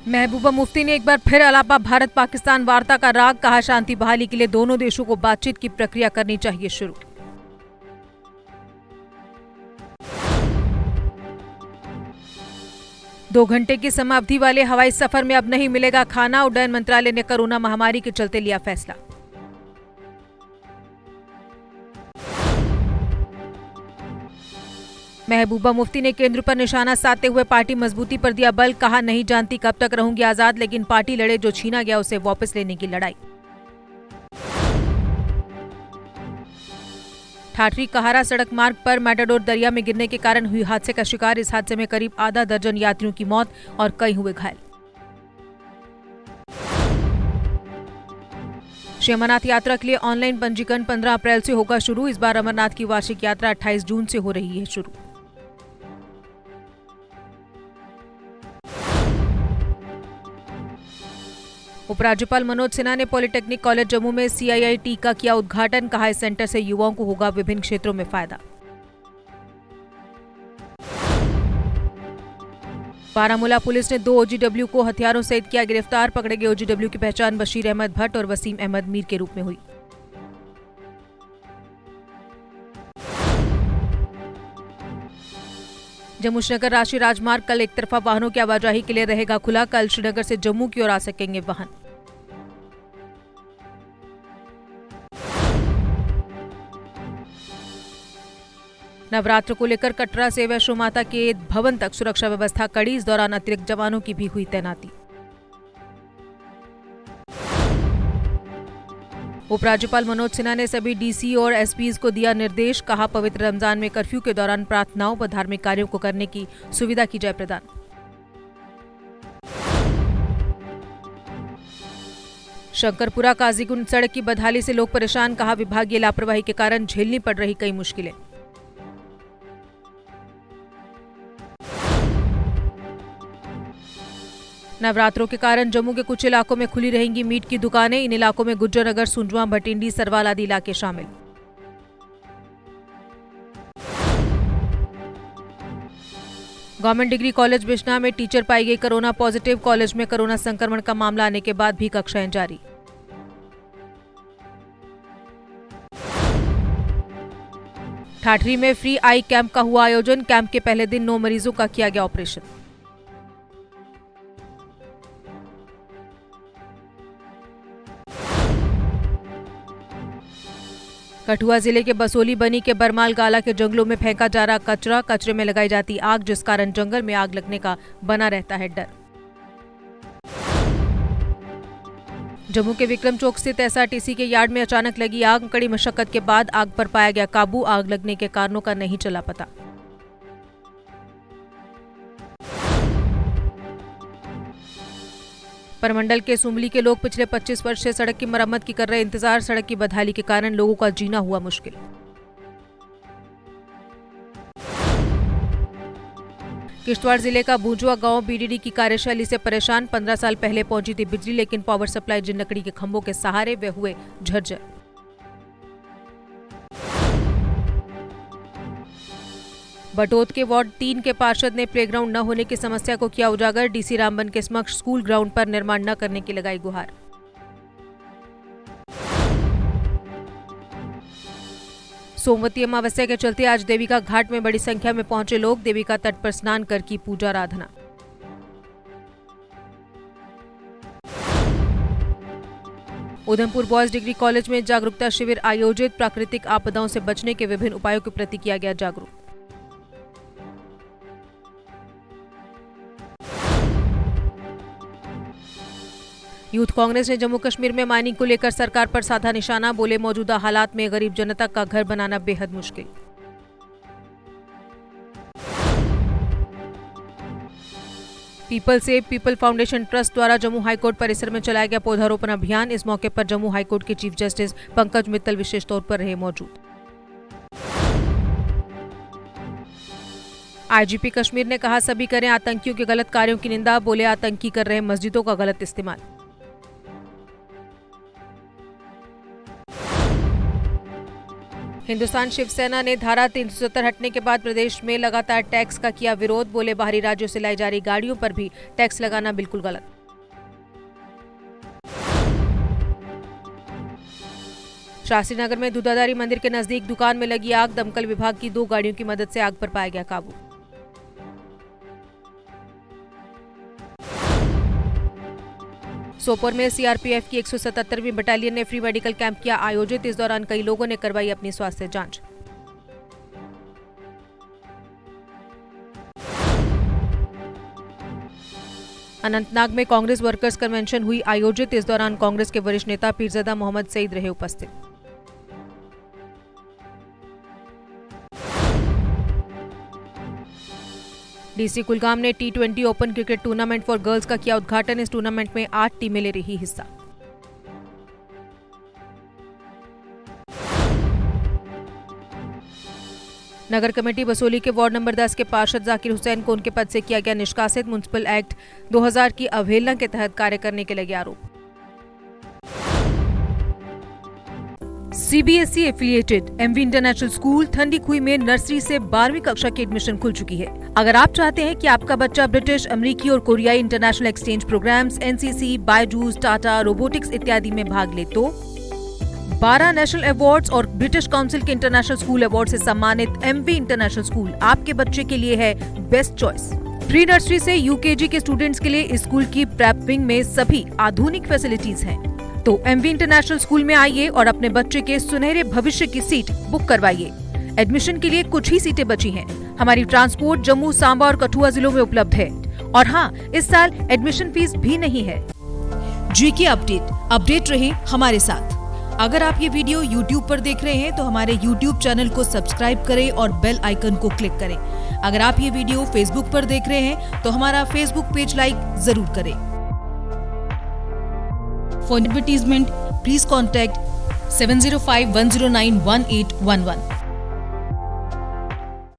महबूबा मुफ्ती ने एक बार फिर अलापा भारत पाकिस्तान वार्ता का राग, कहा शांति बहाली के लिए दोनों देशों को बातचीत की प्रक्रिया करनी चाहिए शुरू। दो घंटे की समाअवधि वाले हवाई सफर में अब नहीं मिलेगा खाना, उड्डयन मंत्रालय ने कोरोना महामारी के चलते लिया फैसला। महबूबा मुफ्ती ने केंद्र पर निशाना साधते हुए पार्टी मजबूती पर दिया बल, कहा नहीं जानती कब तक रहूंगी आजाद, लेकिन पार्टी लड़े, जो छीना गया उसे वापस लेने की लड़ाई। ठाठरी कहारा सड़क मार्ग पर मैटाडोर दरिया में गिरने के कारण हुई हादसे का शिकार, इस हादसे में करीब आधा दर्जन यात्रियों की मौत और कई हुए घायल। श्री अमरनाथ यात्रा के लिए ऑनलाइन पंजीकरण 15 अप्रैल से होगा शुरू, इस बार अमरनाथ की वार्षिक यात्रा 28 जून से हो रही है शुरू। उपराज्यपाल मनोज सिन्हा ने पॉलिटेक्निक कॉलेज जम्मू में CIIT का किया उद्घाटन, कहा इस सेंटर से युवाओं को होगा विभिन्न क्षेत्रों में फायदा। बारामूला पुलिस ने 2 OGW को हथियारों सहित किया गिरफ्तार, पकड़े गए OGW की पहचान बशीर अहमद भट्ट और वसीम अहमद मीर के रूप में हुई। जम्मू श्रीनगर राष्ट्रीय राजमार्ग कल एक तरफा वाहनों की आवाजाही के लिए रहेगा खुला, कल श्रीनगर से जम्मू की ओर आ सकेंगे वाहन। नवरात्र को लेकर कटरा से वैष्णो माता के भवन तक सुरक्षा व्यवस्था कड़ी, इस दौरान अतिरिक्त जवानों की भी हुई तैनाती। उपराज्यपाल मनोज सिन्हा ने सभी DC और SPs को दिया निर्देश, कहा पवित्र रमजान में कर्फ्यू के दौरान प्रार्थनाओं व धार्मिक कार्यों को करने की सुविधा की जाए प्रदान। शंकरपुरा काजीगुंड सड़क की बदहाली से लोग परेशान, कहा विभागीय लापरवाही के कारण झेलनी पड़ रही कई मुश्किलें। नवरात्रों के कारण जम्मू के कुछ इलाकों में खुली रहेंगी मीट की दुकानें, इन इलाकों में गुज्जरनगर, सुंजवा, भटिंडी, सरवाल आदि इलाके शामिल। गवर्नमेंट डिग्री कॉलेज बिश्ना में टीचर पाई गई कोरोना पॉजिटिव, कॉलेज में कोरोना संक्रमण का मामला आने के बाद भी कक्षाएं जारी। ठाठरी में फ्री आई कैंप का हुआ आयोजन, कैंप के पहले दिन 9 मरीजों का किया गया ऑपरेशन। कठुआ जिले के बसोली बनी के बरमाल गाला के जंगलों में फेंका जा रहा कचरा, कचरे में लगाई जाती आग, जिस कारण जंगल में आग लगने का बना रहता है डर। जम्मू के विक्रम चौक स्थित SRTC के यार्ड में अचानक लगी आग, कड़ी मशक्कत के बाद आग पर पाया गया काबू, आग लगने के कारणों का नहीं चला पता। परमंडल के सुमली के लोग पिछले 25 वर्ष से सड़क की मरम्मत की कर रहे इंतजार, सड़क की बदहाली के कारण लोगों का जीना हुआ मुश्किल। किश्तवाड़ जिले का बूंजुआ गांव BDD की कार्यशैली से परेशान, 15 साल पहले पहुंची थी बिजली, लेकिन पावर सप्लाई जिन लकड़ी के खंभों के सहारे वे हुए झरझर। बटोत के वार्ड 3 के पार्षद ने प्लेग्राउंड न होने की समस्या को किया उजागर, DC रामबन के समक्ष स्कूल ग्राउंड पर निर्माण न करने की लगाई गुहार। सोमवती अमावस्या के चलते आज देविका घाट में बड़ी संख्या में पहुंचे लोग, देविका तट पर स्नान कर की पूजा आराधना। उधमपुर बॉयज डिग्री कॉलेज में जागरूकता शिविर आयोजित, प्राकृतिक आपदाओं से बचने के विभिन्न उपायों के प्रति किया गया जागरूक। यूथ कांग्रेस ने जम्मू कश्मीर में माइनिंग को लेकर सरकार पर साधा निशाना, बोले मौजूदा हालात में गरीब जनता का घर बनाना बेहद मुश्किल। People save people foundation trust द्वारा जम्मू हाईकोर्ट परिसर में चलाया गया पौधारोपण अभियान, इस मौके पर जम्मू हाईकोर्ट के चीफ जस्टिस पंकज मित्तल विशेष तौर पर रहे मौजूद। IGP कश्मीर ने कहा सभी करें आतंकियों के गलत कार्यों की निंदा, बोले आतंकी कर रहे मस्जिदों का गलत इस्तेमाल। हिंदुस्तान शिवसेना ने धारा 370 हटने के बाद प्रदेश में लगातार टैक्स का किया विरोध। बोले बाहरी राज्यों से लाई जा रही गाड़ियों पर भी टैक्स लगाना बिल्कुल गलत। शास्त्री नगर में दूधाधारी मंदिर के नजदीक दुकान में लगी आग। दमकल विभाग की 2 गाड़ियों की मदद से आग पर पाया गया काबू। सोपोर में सीआरपीएफ की 177वीं बटालियन ने फ्री मेडिकल कैंप किया आयोजित। इस दौरान कई लोगों ने करवाई अपनी स्वास्थ्य जांच। अनंतनाग में कांग्रेस वर्कर्स कन्वेंशन हुई आयोजित। इस दौरान कांग्रेस के वरिष्ठ नेता पीरजादा मोहम्मद सईद रहे उपस्थित। डीसी कुलगाम ने T20 open cricket tournament for girls का किया उद्घाटन। इस टूर्नामेंट में 8 टीमें ले रही हिस्सा। नगर कमेटी बसोली के वार्ड नंबर 10 के पार्षद जाकिर हुसैन को उनके पद से किया गया निष्कासित। म्युनिसिपल एक्ट 2000 की अवहेलना के तहत कार्य करने के लगे आरोप। CBSE affiliated MV international school ठंडी खुई में नर्सरी से 12वीं कक्षा की एडमिशन खुल चुकी है। अगर आप चाहते हैं कि आपका बच्चा ब्रिटिश, अमेरिकी और कोरियाई international exchange programmes, NCC, Byju's, Tata, robotics इत्यादि में भाग ले तो 12 नेशनल अवार्ड्स और ब्रिटिश काउंसिल के इंटरनेशनल स्कूल अवार्ड से सम्मानित एमवी इंटरनेशनल स्कूल आपके बच्चे के लिए है बेस्ट चॉइस। प्री नर्सरी से यूकेजी के स्टूडेंट्स के लिए इस स्कूल की प्रेप विंग में सभी आधुनिक फैसिलिटीज हैं। तो एमवी इंटरनेशनल स्कूल में आइए और अपने बच्चे के सुनहरे भविष्य की सीट बुक करवाइए। एडमिशन के लिए कुछ ही सीटें बची हैं। हमारी ट्रांसपोर्ट जम्मू, सांबा और कठुआ जिलों में उपलब्ध है। और हाँ, इस साल एडमिशन फीस भी नहीं है। जीके अपडेट रहे हमारे साथ। अगर आप ये वीडियो YouTube पर देख रहे हैं तो हमारे YouTube चैनल को सब्सक्राइब करें और बेल आइकन को क्लिक करें। अगर आप ये वीडियो Facebook पर देख रहे हैं तो हमारा Facebook पेज लाइक जरूर करें। For advertisement, please contact 705-109-1811.